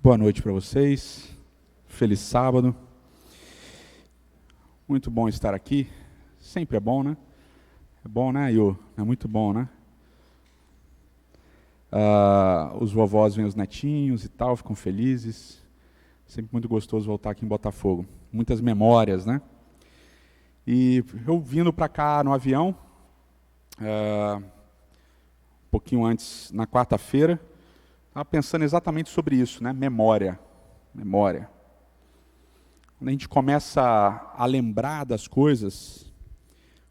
Boa noite para vocês, feliz sábado, muito bom estar aqui, sempre é bom, né, Iô? É muito bom, né? Os vovós vêm os netinhos e tal, ficam felizes, sempre muito gostoso voltar aqui em Botafogo, muitas memórias, né? E eu vindo para cá no avião, um pouquinho antes, na quarta-feira, estava pensando exatamente sobre isso, né? Memória. Quando a gente começa a lembrar das coisas,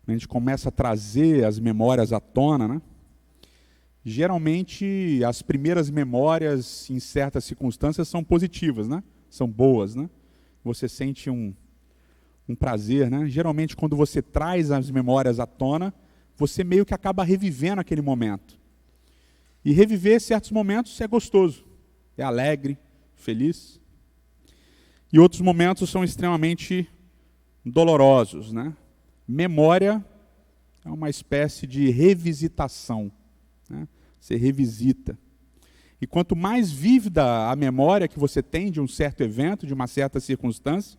quando a gente começa a trazer as memórias à tona, né? Geralmente as primeiras memórias em certas circunstâncias são positivas, né? São boas, né? Você sente um prazer, né? Geralmente quando você traz as memórias à tona, você meio que acaba revivendo aquele momento. E reviver certos momentos é gostoso, é alegre, feliz. E outros momentos são extremamente dolorosos, né? Memória é uma espécie de revisitação, né? Você revisita. E quanto mais vívida a memória que você tem de um certo evento, de uma certa circunstância,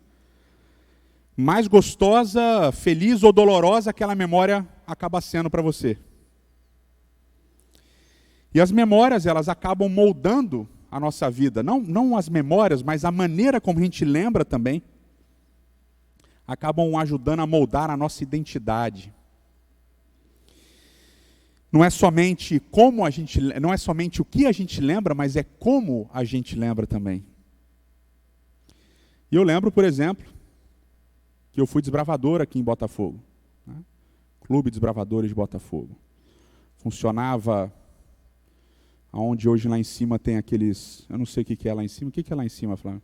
mais gostosa, feliz ou dolorosa aquela memória acaba sendo para você. E as memórias, elas acabam moldando a nossa vida. Não as memórias, mas a maneira como a gente lembra também, acabam ajudando a moldar a nossa identidade. Não é somente o que a gente lembra, mas é como a gente lembra também. E eu lembro, por exemplo, que eu fui desbravador aqui em Botafogo, né? Clube Desbravadores de Botafogo. Funcionava onde hoje lá em cima tem aqueles... Eu não sei o que é lá em cima. O que é lá em cima, Flávio?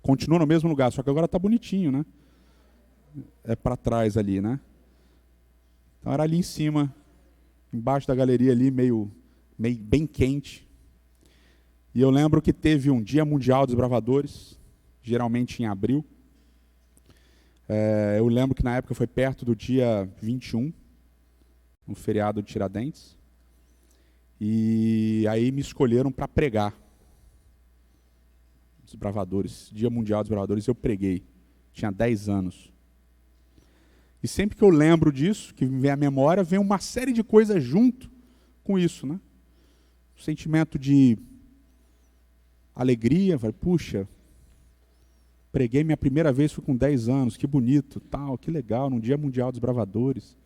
Continua no mesmo lugar, só que agora está bonitinho, né? É para trás ali, né? Então era ali em cima, embaixo da galeria ali, meio bem quente. E eu lembro que teve um Dia Mundial dos Bravadores, geralmente em abril. Eu lembro que na época foi perto do dia 21, no feriado de Tiradentes. E aí me escolheram para pregar. Desbravadores, Dia Mundial dos Bravadores, eu preguei. Tinha 10 anos. E sempre que eu lembro disso, que me vem à memória, vem uma série de coisas junto com isso, né? Um sentimento de alegria, puxa, preguei minha primeira vez, fui com 10 anos, que bonito, tal, que legal, no Dia Mundial dos Bravadores.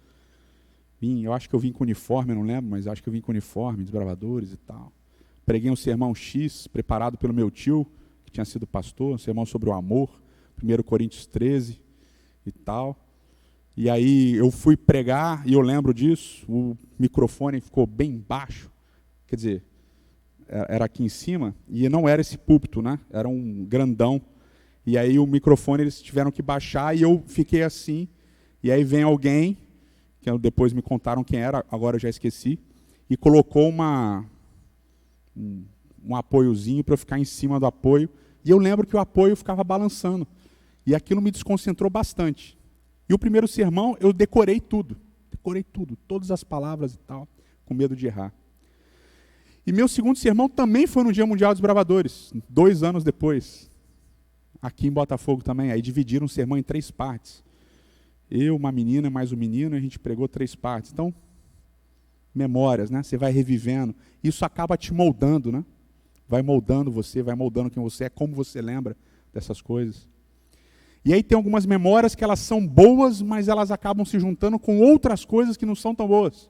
Eu acho que eu vim com uniforme, não lembro, mas acho que eu vim com uniforme, desbravadores e tal. Preguei um sermão X, preparado pelo meu tio, que tinha sido pastor, um sermão sobre o amor, 1 Coríntios 13 e tal. E aí eu fui pregar, e eu lembro disso, o microfone ficou bem baixo, quer dizer, era aqui em cima, e não era esse púlpito, né? Era um grandão. E aí o microfone eles tiveram que baixar, e eu fiquei assim, e aí vem alguém, que depois me contaram quem era, agora eu já esqueci, e colocou um apoiozinho para eu ficar em cima do apoio, e eu lembro que o apoio ficava balançando, e aquilo me desconcentrou bastante. E o primeiro sermão, eu decorei tudo, todas as palavras e tal, com medo de errar. E meu segundo sermão também foi no Dia Mundial dos Bravadores, 2 anos depois, aqui em Botafogo também, aí dividiram o sermão em 3 partes. Eu, uma menina, mais um menino, a gente pregou 3 partes. Então, memórias, né? Você vai revivendo. Isso acaba te moldando, né? Vai moldando você, vai moldando quem você é, como você lembra dessas coisas. E aí tem algumas memórias que elas são boas, mas elas acabam se juntando com outras coisas que não são tão boas.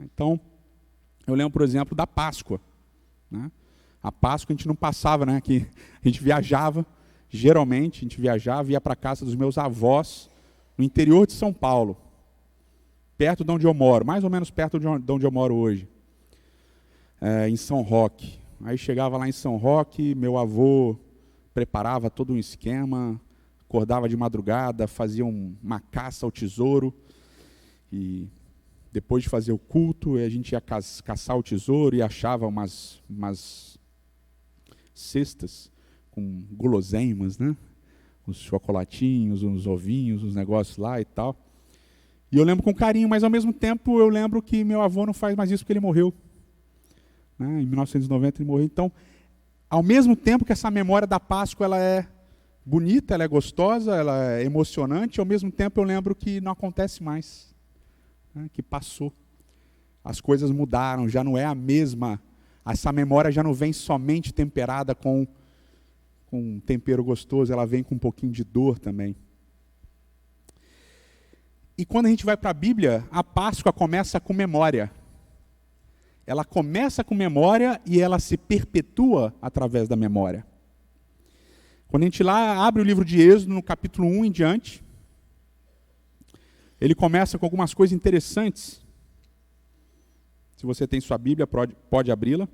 Então, eu lembro, por exemplo, da Páscoa, né? A Páscoa a gente não passava, né? Que a gente viajava, geralmente a gente viajava, ia para a casa dos meus avós, no interior de São Paulo, perto de onde eu moro, mais ou menos perto de onde eu moro hoje, em São Roque. Aí chegava lá em São Roque, meu avô preparava todo um esquema, acordava de madrugada, fazia uma caça ao tesouro, e depois de fazer o culto, a gente ia caçar o tesouro e achava umas cestas com guloseimas, né? Uns chocolatinhos, uns ovinhos, uns negócios lá e tal. E eu lembro com carinho, mas ao mesmo tempo eu lembro que meu avô não faz mais isso porque ele morreu. Né? Em 1990 ele morreu. Então, Ao mesmo tempo que essa memória da Páscoa ela é bonita, ela é gostosa, ela é emocionante, ao mesmo tempo eu lembro que não acontece mais, né? Que passou. As coisas mudaram, já não é a mesma. Essa memória já não vem somente temperada com um tempero gostoso, ela vem com um pouquinho de dor também. E quando a gente vai para a Bíblia, a Páscoa começa com memória. Ela começa com memória e ela se perpetua através da memória. Quando a gente lá abre o livro de Êxodo, no capítulo 1 em diante, ele começa com algumas coisas interessantes. Se você tem sua Bíblia, pode abri-la.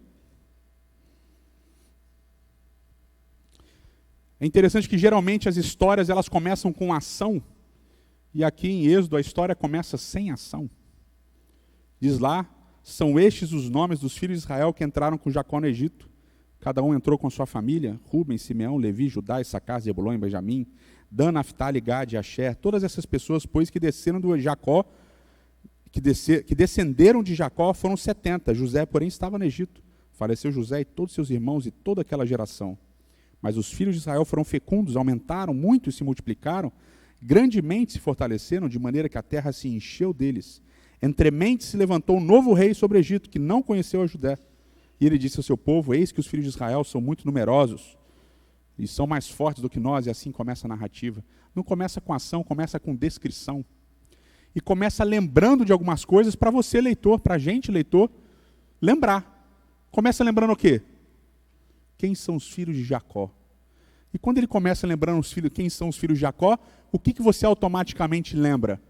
É interessante que geralmente as histórias elas começam com ação, e aqui em Êxodo a história começa sem ação. Diz lá, são estes os nomes dos filhos de Israel que entraram com Jacó no Egito. Cada um entrou com sua família, Rubem, Simeão, Levi, Judá, Issacar, Zebulon e Benjamim, Dan, Naftali, Gad e Asher. Todas essas pessoas, pois, que desceram do Jacó, que descenderam de Jacó foram 70. José, porém, estava no Egito. Faleceu José e todos seus irmãos e toda aquela geração. Mas os filhos de Israel foram fecundos, aumentaram muito e se multiplicaram, grandemente se fortaleceram, de maneira que a terra se encheu deles. Entremente se levantou um novo rei sobre o Egito, que não conheceu a Judá. E ele disse ao seu povo, eis que os filhos de Israel são muito numerosos, e são mais fortes do que nós, e assim começa a narrativa. Não começa com ação, começa com descrição. E começa lembrando de algumas coisas para você, leitor, para a gente, leitor, lembrar. Começa lembrando o quê? Quem são os filhos de Jacó? E quando ele começa lembrando quem são os filhos de Jacó, o que você automaticamente lembra?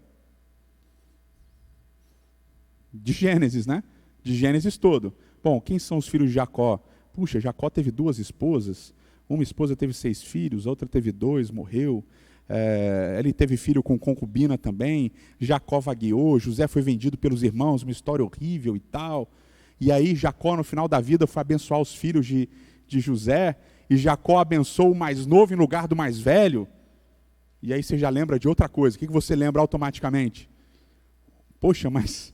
De Gênesis, né? De Gênesis todo. Bom, quem são os filhos de Jacó? Puxa, Jacó teve 2 esposas. Uma esposa teve 6 filhos, outra teve 2, morreu. Ele teve filho com concubina também. Jacó vagueou, José foi vendido pelos irmãos, uma história horrível e tal. E aí Jacó, no final da vida, foi abençoar os filhos de José. E Jacó abençoou o mais novo em lugar do mais velho. E aí você já lembra de outra coisa. O que você lembra automaticamente? Poxa, mas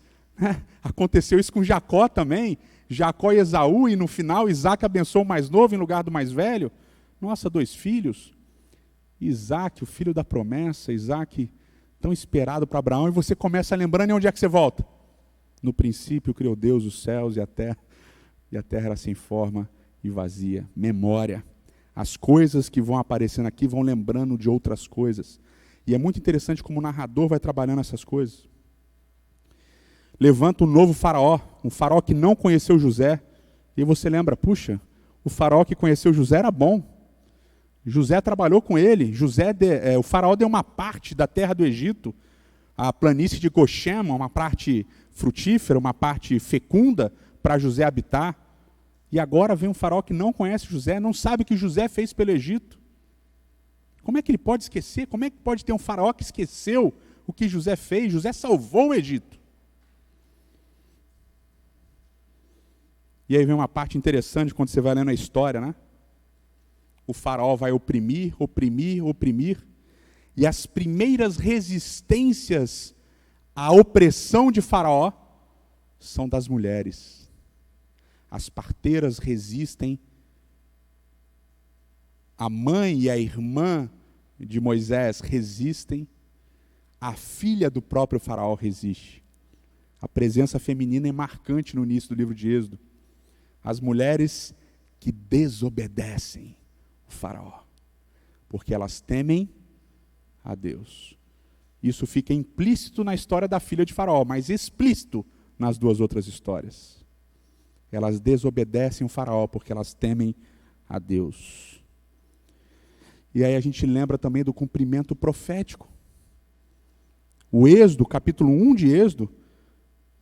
aconteceu isso com Jacó também. Jacó e Esaú, e no final Isaac abençoou o mais novo em lugar do mais velho. Nossa, 2 filhos. Isaac, o filho da promessa, Isaac tão esperado para Abraão, e você começa lembrando, e onde é que você volta? No princípio criou Deus os céus e a terra era sem forma e vazia. Memória. As coisas que vão aparecendo aqui vão lembrando de outras coisas. E é muito interessante como o narrador vai trabalhando essas coisas. Levanta um novo faraó, um faraó que não conheceu José, e você lembra, puxa, o faraó que conheceu José era bom. José trabalhou com ele, o faraó deu uma parte da terra do Egito, a planície de Goshen, uma parte frutífera, uma parte fecunda para José habitar. E agora vem um faraó que não conhece José, não sabe o que José fez pelo Egito. Como é que ele pode esquecer? Como é que pode ter um faraó que esqueceu o que José fez? José salvou o Egito. E aí vem uma parte interessante quando você vai lendo a história, né? O faraó vai oprimir, oprimir, oprimir. E as primeiras resistências à opressão de faraó são das mulheres. As parteiras resistem. A mãe e a irmã de Moisés resistem. A filha do próprio faraó resiste. A presença feminina é marcante no início do livro de Êxodo. As mulheres que desobedecem o faraó, porque elas temem a Deus. Isso fica implícito na história da filha de faraó, mas explícito nas 2 outras histórias. Elas desobedecem o faraó porque elas temem a Deus. E aí a gente lembra também do cumprimento profético. O Êxodo, capítulo 1 de Êxodo,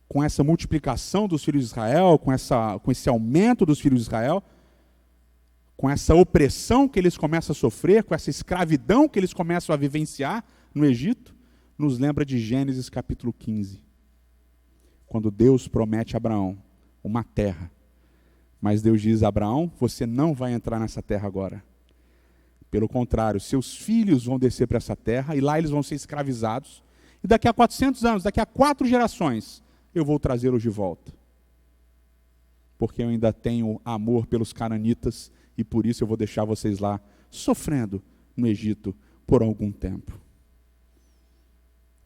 com essa multiplicação dos filhos de Israel, com esse aumento dos filhos de Israel, com essa opressão que eles começam a sofrer, com essa escravidão que eles começam a vivenciar no Egito, nos lembra de Gênesis capítulo 15. Quando Deus promete a Abraão uma terra. Mas Deus diz a Abraão, você não vai entrar nessa terra agora. Pelo contrário, seus filhos vão descer para essa terra e lá eles vão ser escravizados. E daqui a 400 anos, daqui a 4 gerações, eu vou trazê-los de volta. porque eu ainda tenho amor pelos cananitas e por isso eu vou deixar vocês lá sofrendo no Egito por algum tempo.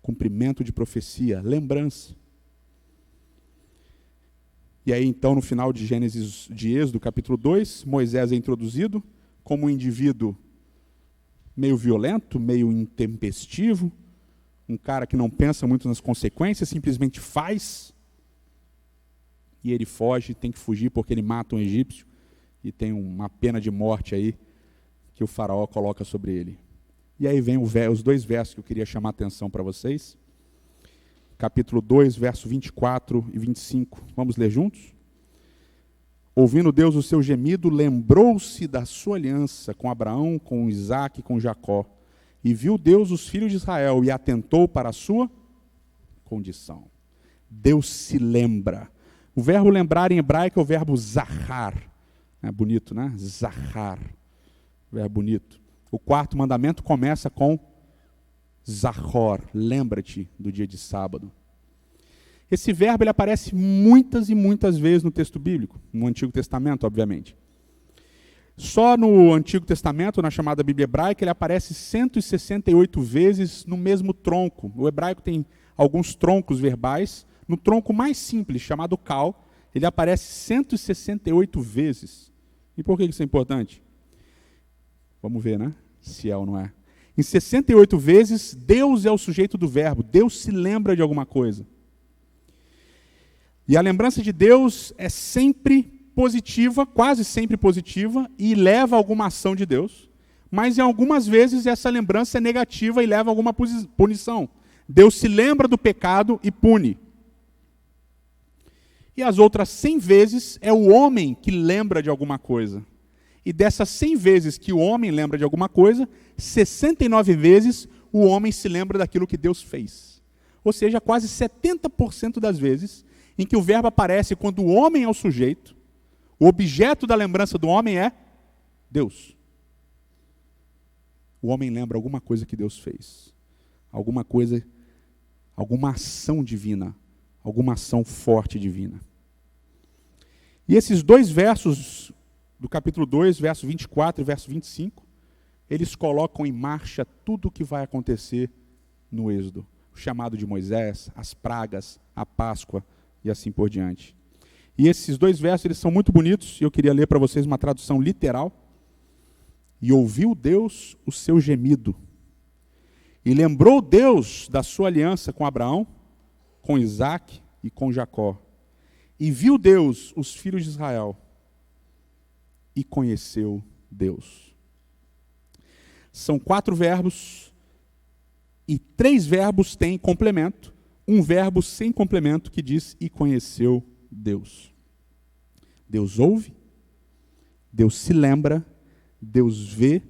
Cumprimento de profecia, lembrança. E aí então no final de Êxodo capítulo 2, Moisés é introduzido como um indivíduo meio violento, meio intempestivo, um cara que não pensa muito nas consequências, simplesmente faz, e ele foge, tem que fugir porque ele mata um egípcio, e tem uma pena de morte aí, que o faraó coloca sobre ele. E aí vem os dois versos que eu queria chamar a atenção para vocês, capítulo 2, verso 24 e 25, vamos ler juntos? Ouvindo Deus o seu gemido, lembrou-se da sua aliança com Abraão, com Isaque e com Jacó. E viu Deus os filhos de Israel e atentou para a sua condição. Deus se lembra. O verbo lembrar em hebraico é o verbo zahar. É bonito, né? Zahar. Verbo bonito. O quarto mandamento começa com zahor. Lembra-te do dia de sábado. Esse verbo ele aparece muitas e muitas vezes no texto bíblico, no Antigo Testamento, obviamente. Só no Antigo Testamento, na chamada Bíblia Hebraica, ele aparece 168 vezes no mesmo tronco. O hebraico tem alguns troncos verbais. No tronco mais simples, chamado Kal, ele aparece 168 vezes. E por que isso é importante? Vamos ver, né? Se é ou não é. Em 68 vezes, Deus é o sujeito do verbo. Deus se lembra de alguma coisa. E a lembrança de Deus é sempre positiva, quase sempre positiva, e leva a alguma ação de Deus. Mas em algumas vezes essa lembrança é negativa e leva a alguma punição. Deus se lembra do pecado e pune. E as outras 100 vezes é o homem que lembra de alguma coisa. E dessas 100 vezes que o homem lembra de alguma coisa, 69 vezes o homem se lembra daquilo que Deus fez. Ou seja, quase 70% das vezes em que o verbo aparece quando o homem é o sujeito, o objeto da lembrança do homem é Deus. O homem lembra alguma coisa que Deus fez. Alguma coisa, alguma ação divina, alguma ação forte divina. E esses dois versos do capítulo 2, verso 24 e verso 25, eles colocam em marcha tudo o que vai acontecer no Êxodo. O chamado de Moisés, as pragas, a Páscoa e assim por diante. E esses dois versos, eles são muito bonitos, e eu queria ler para vocês uma tradução literal. E ouviu Deus o seu gemido. E lembrou Deus da sua aliança com Abraão, com Isaque e com Jacó. E viu Deus os filhos de Israel. E conheceu Deus. São 4 verbos, e 3 verbos têm complemento. Um verbo sem complemento que diz, e conheceu Deus. Deus ouve, Deus se lembra, Deus vê,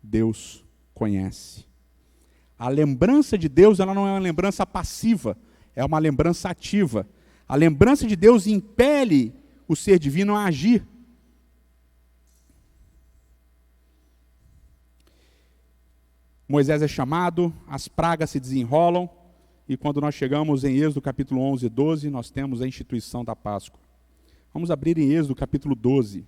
Deus conhece. A lembrança de Deus, ela não é uma lembrança passiva, é uma lembrança ativa. A lembrança de Deus impele o ser divino a agir. Moisés é chamado, as pragas se desenrolam, e quando nós chegamos em Êxodo capítulo 11 e 12, nós temos a instituição da Páscoa. Vamos abrir em Êxodo capítulo 12.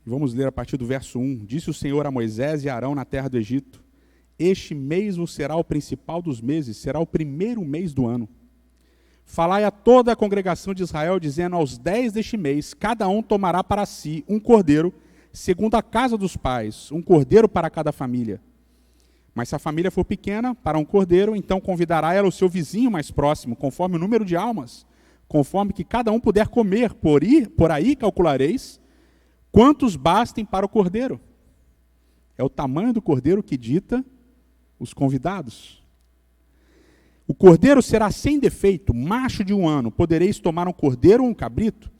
Vamos ler a partir do verso 1. Disse o Senhor a Moisés e a Arão na terra do Egito: Este mês vos será o principal dos meses, será o primeiro mês do ano. Falai a toda a congregação de Israel, dizendo: aos 10 deste mês, cada um tomará para si um cordeiro, segundo a casa dos pais, um cordeiro para cada família. Mas se a família for pequena, para um cordeiro, então convidará ela o seu vizinho mais próximo, conforme o número de almas, conforme que cada um puder comer. Por aí calculareis quantos bastem para o cordeiro. É o tamanho do cordeiro que dita os convidados. O cordeiro será sem defeito, macho de 1 ano. Podereis tomar um cordeiro ou um cabrito,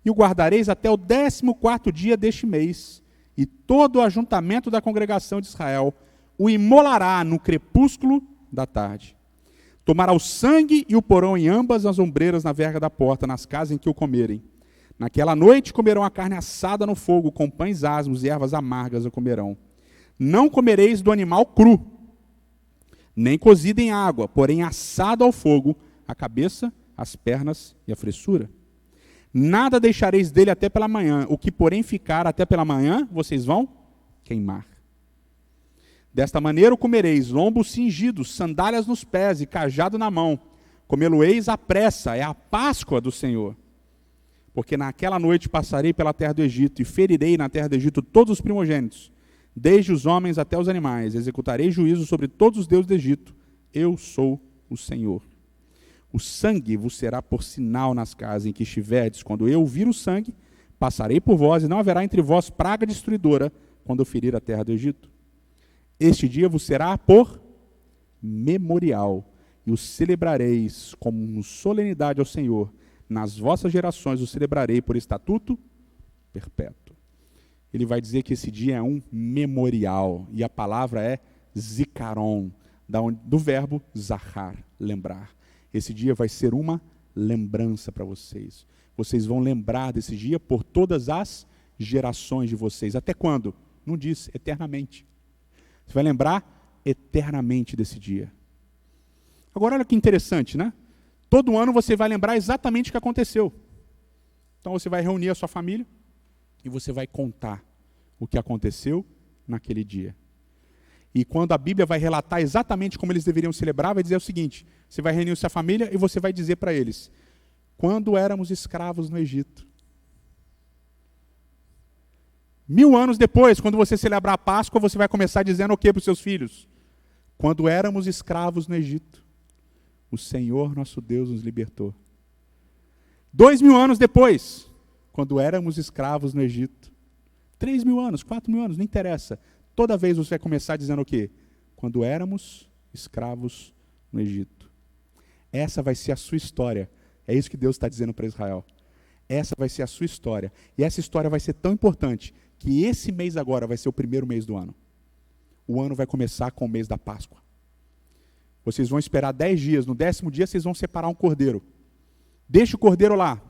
e o guardareis até o 14º dia deste mês, e todo o ajuntamento da congregação de Israel o imolará no crepúsculo da tarde. Tomará o sangue e o porão em ambas as ombreiras na verga da porta, nas casas em que o comerem. Naquela noite comerão a carne assada no fogo, com pães asmos e ervas amargas o comerão. Não comereis do animal cru, nem cozido em água, porém assado ao fogo, a cabeça, as pernas e a fressura. Nada deixareis dele até pela manhã, o que porém ficar até pela manhã, vocês vão queimar. Desta maneira o comereis, lombos cingidos, sandálias nos pés e cajado na mão. Comê-lo-eis à pressa, é a Páscoa do Senhor. Porque naquela noite passarei pela terra do Egito e ferirei na terra do Egito todos os primogênitos, desde os homens até os animais. Executarei juízo sobre todos os deuses do Egito. Eu sou o Senhor. O sangue vos será por sinal nas casas em que estiverdes. Quando eu vir o sangue, passarei por vós, e não haverá entre vós praga destruidora, quando eu ferir a terra do Egito. Este dia vos será por memorial, e o celebrareis como solenidade ao Senhor. Nas vossas gerações o celebrarei por estatuto perpétuo. Ele vai dizer que esse dia é um memorial, e a palavra é zikaron, do verbo zahar, lembrar. Esse dia vai ser uma lembrança para vocês. Vocês vão lembrar desse dia por todas as gerações de vocês. Até quando? Não diz, eternamente. Você vai lembrar eternamente desse dia. Agora olha que interessante, né? Todo ano você vai lembrar exatamente o que aconteceu. Então você vai reunir a sua família e você vai contar o que aconteceu naquele dia. E quando a Bíblia vai relatar exatamente como eles deveriam celebrar, vai dizer o seguinte: você vai reunir a sua família e você vai dizer para eles: quando éramos escravos no Egito. 1000 anos depois, quando você celebrar a Páscoa, você vai começar dizendo o quê para os seus filhos? Quando éramos escravos no Egito, o Senhor nosso Deus nos libertou. 2000 anos depois, quando éramos escravos no Egito. 3000 anos, 4000 anos, não interessa. Toda vez você vai começar dizendo o quê? Quando éramos escravos no Egito. Essa vai ser a sua história. É isso que Deus está dizendo para Israel. Essa vai ser a sua história. E essa história vai ser tão importante que esse mês agora vai ser o primeiro mês do ano. O ano vai começar com o mês da Páscoa. Vocês vão esperar 10 dias. No 10º dia vocês vão separar um cordeiro. Deixa o cordeiro lá.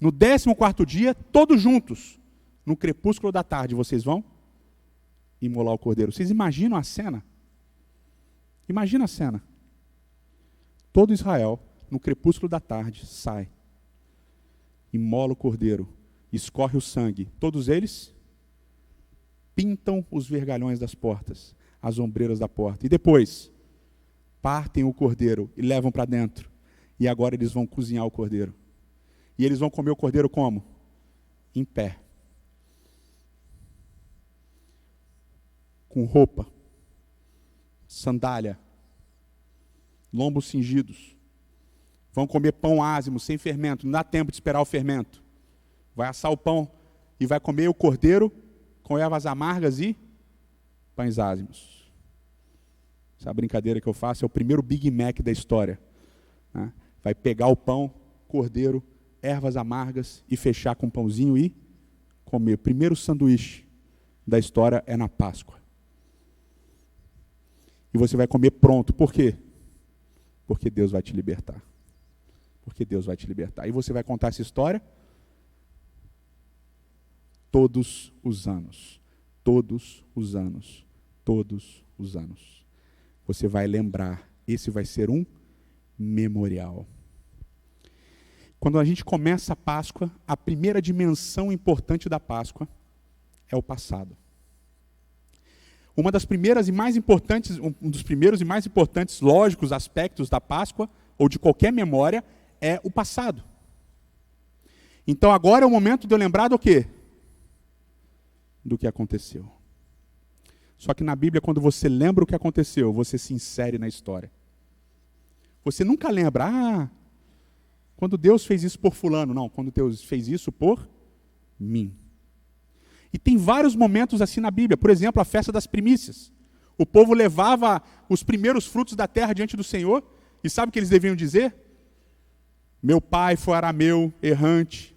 No 14º dia, todos juntos, no crepúsculo da tarde, vocês vão imolar o cordeiro. Vocês imaginam a cena? Imagina a cena. Todo Israel, no crepúsculo da tarde, sai. Imola o cordeiro. Escorre o sangue. Todos eles pintam os vergalhões das portas, as ombreiras da porta. E depois, partem o cordeiro e levam para dentro. E agora eles vão cozinhar o cordeiro. E eles vão comer o cordeiro como? Em pé. Com roupa, sandália, lombos cingidos. Vão comer pão ázimo, sem fermento. Não dá tempo de esperar o fermento. Vai assar o pão e vai comer o cordeiro com ervas amargas e pães ázimos. Essa brincadeira que eu faço é o primeiro Big Mac da história. Né? Vai pegar o pão, cordeiro, ervas amargas e fechar com um pãozinho e comer. O primeiro sanduíche da história é na Páscoa. E você vai comer pronto. Por quê? Porque Deus vai te libertar. Porque Deus vai te libertar. E você vai contar essa história todos os anos. Todos os anos. Todos os anos. Você vai lembrar. Esse vai ser um memorial. Quando a gente começa a Páscoa, a primeira dimensão importante da Páscoa é o passado. Uma das primeiras e mais importantes, um dos primeiros e mais importantes, lógicos aspectos da Páscoa, ou de qualquer memória, é o passado. Então agora é o momento de eu lembrar do quê? Do que aconteceu. Só que na Bíblia, quando você lembra o que aconteceu, você se insere na história. Você nunca lembra, quando Deus fez isso por fulano. Não, quando Deus fez isso por mim. E tem vários momentos assim na Bíblia. Por exemplo, a festa das primícias. O povo levava os primeiros frutos da terra diante do Senhor. E sabe o que eles deviam dizer? Meu pai foi arameu errante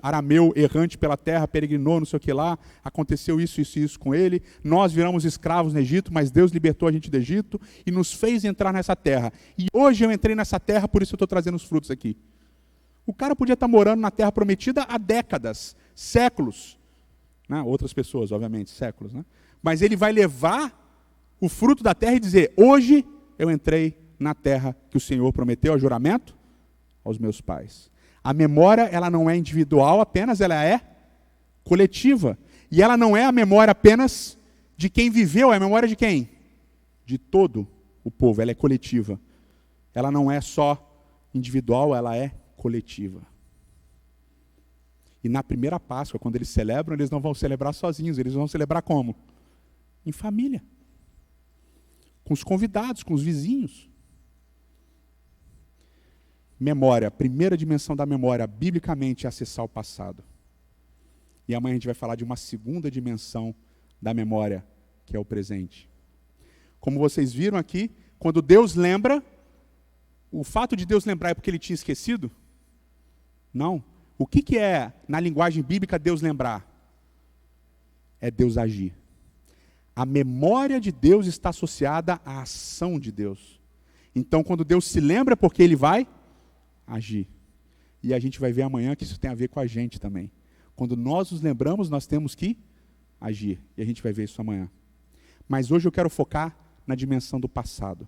pela terra, peregrinou, não sei o que lá. Aconteceu isso, isso e isso com ele. Nós viramos escravos no Egito, mas Deus libertou a gente do Egito e nos fez entrar nessa terra. E hoje eu entrei nessa terra, por isso eu estou trazendo os frutos aqui. O cara podia estar morando na terra prometida há décadas, séculos. Né? Outras pessoas, obviamente, séculos. Né? Mas ele vai levar o fruto da terra e dizer, hoje eu entrei na terra que o Senhor prometeu, a juramento, aos meus pais. A memória, ela não é individual apenas, ela é coletiva. E ela não é a memória apenas de quem viveu, é a memória de quem? De todo o povo, ela é coletiva. Ela não é só individual, ela é coletiva. E na primeira Páscoa, quando eles celebram, eles não vão celebrar sozinhos, eles vão celebrar como? Em família. Com os convidados, com os vizinhos. Memória, a primeira dimensão da memória, biblicamente, é acessar o passado. E amanhã a gente vai falar de uma segunda dimensão da memória, que é o presente. Como vocês viram aqui, quando Deus lembra, o fato de Deus lembrar é porque ele tinha esquecido? Não. O que é, na linguagem bíblica, Deus lembrar? É Deus agir. A memória de Deus está associada à ação de Deus. Então, quando Deus se lembra, é porque ele vai agir. E a gente vai ver amanhã que isso tem a ver com a gente também. Quando nós nos lembramos, nós temos que agir. E a gente vai ver isso amanhã. Mas hoje eu quero focar na dimensão do passado.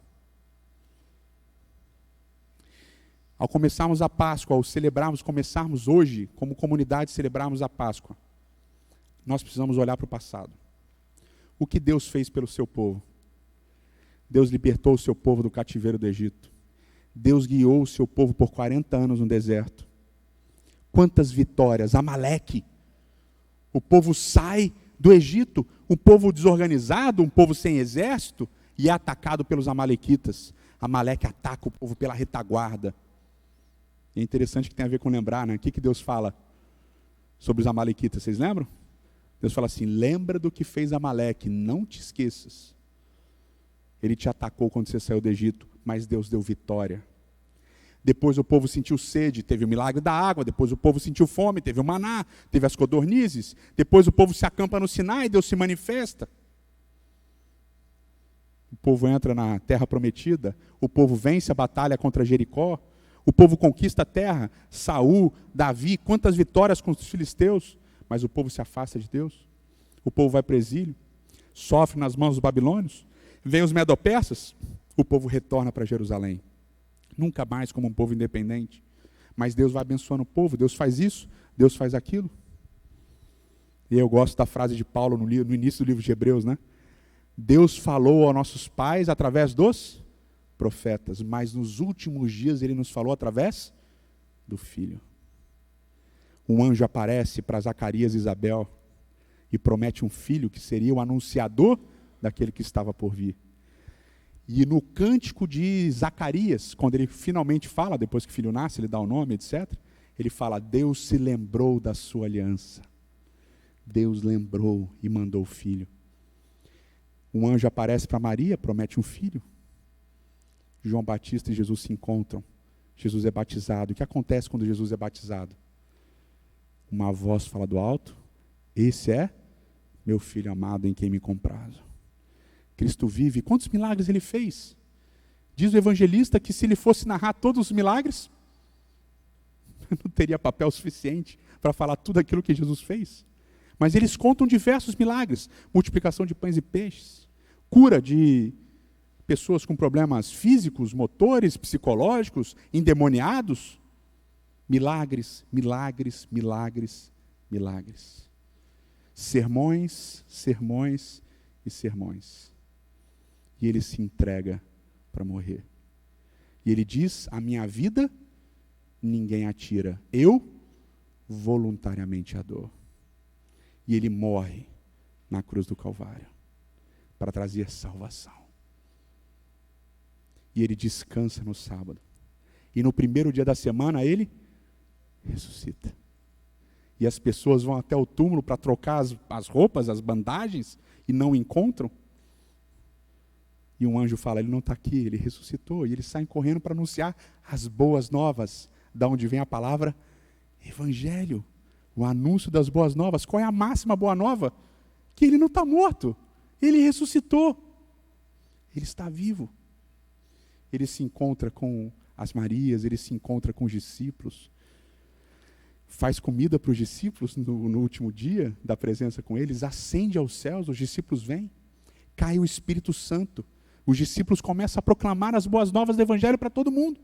Ao começarmos a Páscoa, ao começarmos hoje, como comunidade, celebrarmos a Páscoa, nós precisamos olhar para o passado. O que Deus fez pelo seu povo? Deus libertou o seu povo do cativeiro do Egito. Deus guiou o seu povo por 40 anos no deserto. Quantas vitórias! Amaleque. O povo sai do Egito, um povo desorganizado, um povo sem exército, e é atacado pelos amalequitas. Amaleque ataca o povo pela retaguarda. E é interessante que tem a ver com lembrar, né? O que Deus fala sobre os amalequitas? Vocês lembram? Deus fala assim, lembra do que fez Amaleque, não te esqueças. Ele te atacou quando você saiu do Egito, mas Deus deu vitória. Depois o povo sentiu sede, teve o milagre da água. Depois o povo sentiu fome, teve o maná, teve as codornizes. Depois o povo se acampa no Sinai, Deus se manifesta. O povo entra na terra prometida, o povo vence a batalha contra Jericó, o povo conquista a terra, Saul, Davi, quantas vitórias contra os filisteus, mas o povo se afasta de Deus. O povo vai para o exílio, sofre nas mãos dos babilônios, vem os medo-persas, o povo retorna para Jerusalém. Nunca mais como um povo independente. Mas Deus vai abençoando o povo, Deus faz isso, Deus faz aquilo. E eu gosto da frase de Paulo no início do livro de Hebreus, né? Deus falou aos nossos pais através dos profetas, mas nos últimos dias ele nos falou através do Filho. Um anjo aparece para Zacarias e Isabel e promete um filho que seria o anunciador daquele que estava por vir. E no cântico de Zacarias, quando ele finalmente fala, depois que o filho nasce, ele dá o nome, etc., ele fala, Deus se lembrou da sua aliança. Deus lembrou e mandou o filho. Um anjo aparece para Maria, promete um filho. João Batista e Jesus se encontram. Jesus é batizado. O que acontece quando Jesus é batizado? Uma voz fala do alto, esse é meu filho amado em quem me comprazo. Cristo vive. Quantos milagres ele fez? Diz o evangelista que se ele fosse narrar todos os milagres, não teria papel suficiente para falar tudo aquilo que Jesus fez. Mas eles contam diversos milagres. Multiplicação de pães e peixes, cura de pessoas com problemas físicos, motores, psicológicos, endemoniados. Milagres, milagres, milagres, milagres. Sermões, sermões e sermões. E ele se entrega para morrer. E ele diz, a minha vida ninguém a tira. Eu voluntariamente a dou. E ele morre na cruz do Calvário para trazer salvação. E ele descansa no sábado. E no primeiro dia da semana ele ressuscita. E as pessoas vão até o túmulo para trocar as roupas, as bandagens, e não encontram. E um anjo fala, ele não está aqui, ele ressuscitou. E eles saem correndo para anunciar as boas novas, da onde vem a palavra evangelho, o anúncio das boas novas. Qual é a máxima boa nova? Que ele não está morto, ele ressuscitou. Ele está vivo. Ele se encontra com as Marias, ele se encontra com os discípulos, faz comida para os discípulos no último dia da presença com eles, ascende aos céus, os discípulos vêm, cai o Espírito Santo, Os discípulos começam a proclamar as boas novas do Evangelho para todo mundo.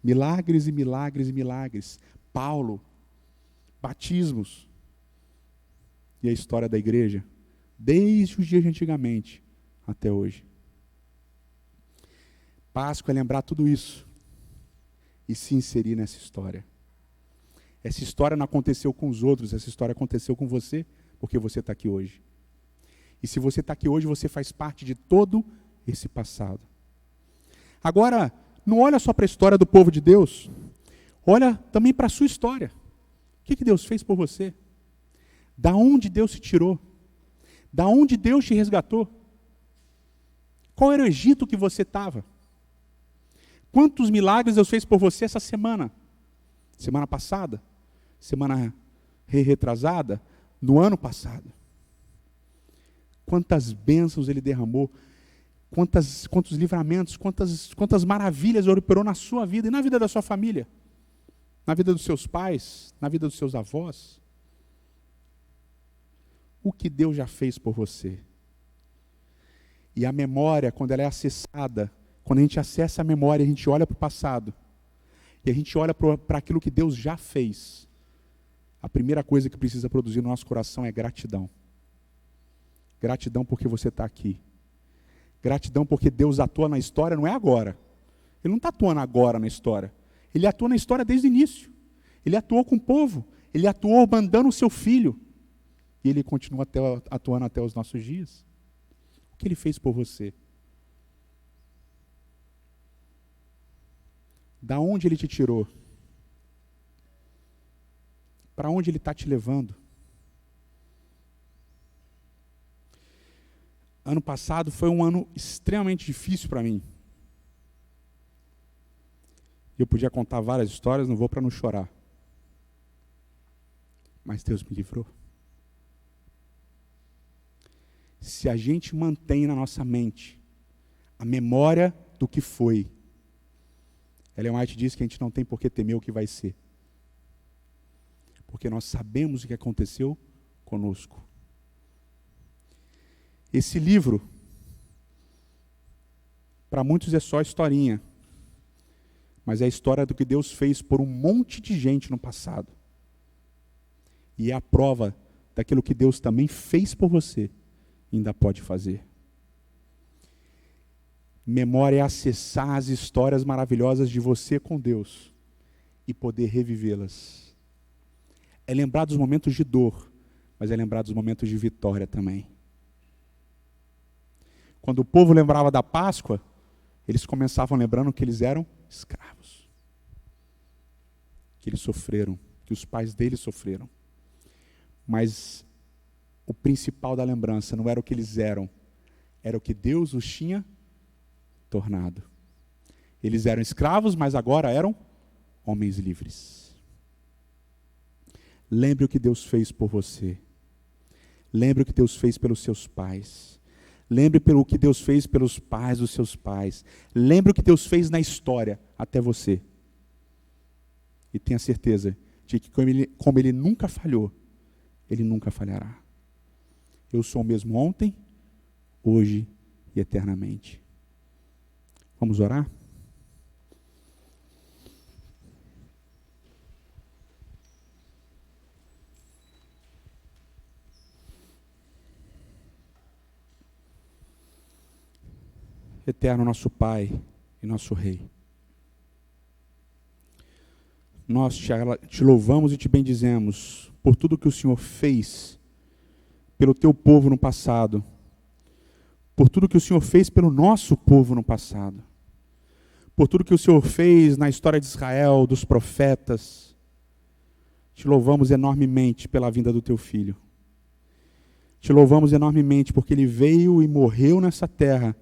Milagres e milagres e milagres. Paulo, batismos. E a história da igreja, desde os dias de antigamente até hoje. Páscoa é lembrar tudo isso e se inserir nessa história. Essa história não aconteceu com os outros, essa história aconteceu com você, porque você está aqui hoje. E se você está aqui hoje, você faz parte de todo esse passado. Agora, não olha só para a história do povo de Deus, olha também para a sua história. O que Deus fez por você? Da onde Deus te tirou? Da onde Deus te resgatou? Qual era o Egito que você estava? Quantos milagres Deus fez por você essa semana? Semana passada? Semana retrasada? No ano passado? Quantas bênçãos Ele derramou? Quantos livramentos? Quantas maravilhas Ele operou na sua vida e na vida da sua família? Na vida dos seus pais? Na vida dos seus avós? O que Deus já fez por você? E a memória, quando ela é acessada, quando a gente acessa a memória, a gente olha para o passado, e a gente olha para aquilo que Deus já fez, a primeira coisa que precisa produzir no nosso coração é gratidão. Gratidão porque você está aqui. Gratidão porque Deus atua na história, não é agora. Ele não está atuando agora na história. Ele atua na história desde o início. Ele atuou com o povo. Ele atuou mandando o seu filho. E Ele continua atuando até os nossos dias. O que Ele fez por você? Da onde Ele te tirou? Para onde Ele está te levando? Ano passado foi um ano extremamente difícil para mim. Eu podia contar várias histórias, não vou para não chorar. Mas Deus me livrou. Se a gente mantém na nossa mente a memória do que foi, Ellen White diz que a gente não tem por que temer o que vai ser. Porque nós sabemos o que aconteceu conosco. Esse livro, para muitos é só historinha, mas é a história do que Deus fez por um monte de gente no passado. E é a prova daquilo que Deus também fez por você e ainda pode fazer. Memória é acessar as histórias maravilhosas de você com Deus e poder revivê-las. É lembrar dos momentos de dor, mas é lembrar dos momentos de vitória também. Quando o povo lembrava da Páscoa, eles começavam lembrando que eles eram escravos. Que eles sofreram, que os pais deles sofreram. Mas o principal da lembrança não era o que eles eram, era o que Deus os tinha tornado. Eles eram escravos, mas agora eram homens livres. Lembre o que Deus fez por você. Lembre o que Deus fez pelos seus pais. Lembre pelo que Deus fez pelos pais dos seus pais. Lembre o que Deus fez na história até você. E tenha certeza de que como Ele nunca falhou, Ele nunca falhará. Eu sou o mesmo ontem, hoje e eternamente. Vamos orar? Eterno nosso Pai e nosso Rei, nós te louvamos e te bendizemos por tudo que o Senhor fez pelo teu povo no passado, por tudo que o Senhor fez pelo nosso povo no passado, por tudo que o Senhor fez na história de Israel, dos profetas. Te louvamos enormemente pela vinda do teu Filho. Te louvamos enormemente porque Ele veio e morreu nessa terra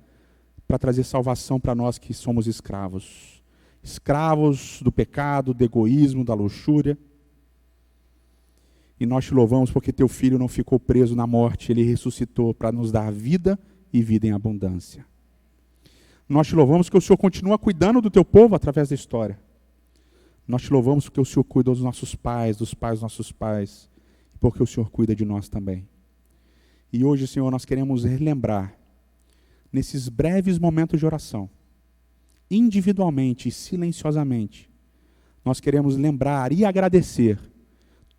para trazer salvação para nós que somos escravos. Escravos do pecado, do egoísmo, da luxúria. E nós te louvamos porque teu Filho não ficou preso na morte, Ele ressuscitou para nos dar vida e vida em abundância. Nós te louvamos porque o Senhor continua cuidando do teu povo através da história. Nós te louvamos porque o Senhor cuida dos nossos pais, dos pais dos nossos pais, porque o Senhor cuida de nós também. E hoje, Senhor, nós queremos relembrar nesses breves momentos de oração, individualmente e silenciosamente, nós queremos lembrar e agradecer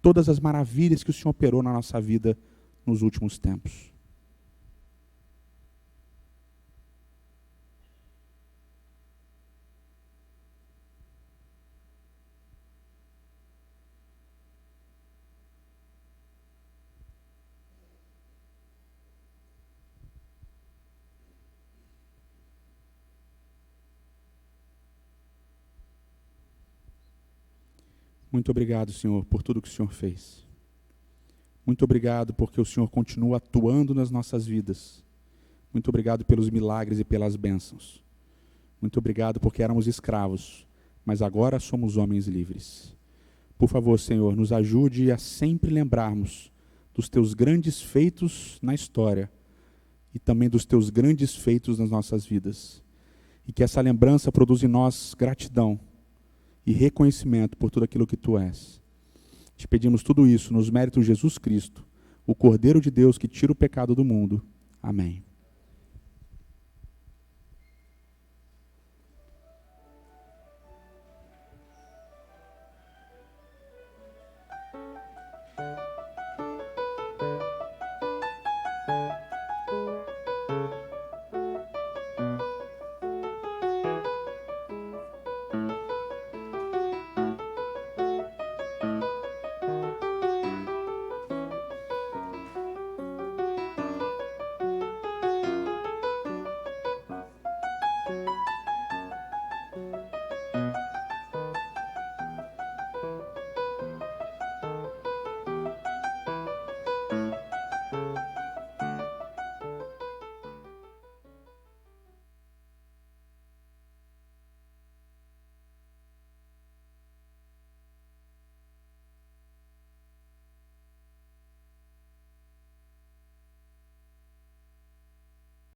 todas as maravilhas que o Senhor operou na nossa vida nos últimos tempos. Muito obrigado, Senhor, por tudo que o Senhor fez. Muito obrigado porque o Senhor continua atuando nas nossas vidas. Muito obrigado pelos milagres e pelas bênçãos. Muito obrigado porque éramos escravos, mas agora somos homens livres. Por favor, Senhor, nos ajude a sempre lembrarmos dos teus grandes feitos na história e também dos teus grandes feitos nas nossas vidas. E que essa lembrança produza em nós gratidão e reconhecimento por tudo aquilo que tu és. Te pedimos tudo isso nos méritos de Jesus Cristo, o Cordeiro de Deus que tira o pecado do mundo. Amém.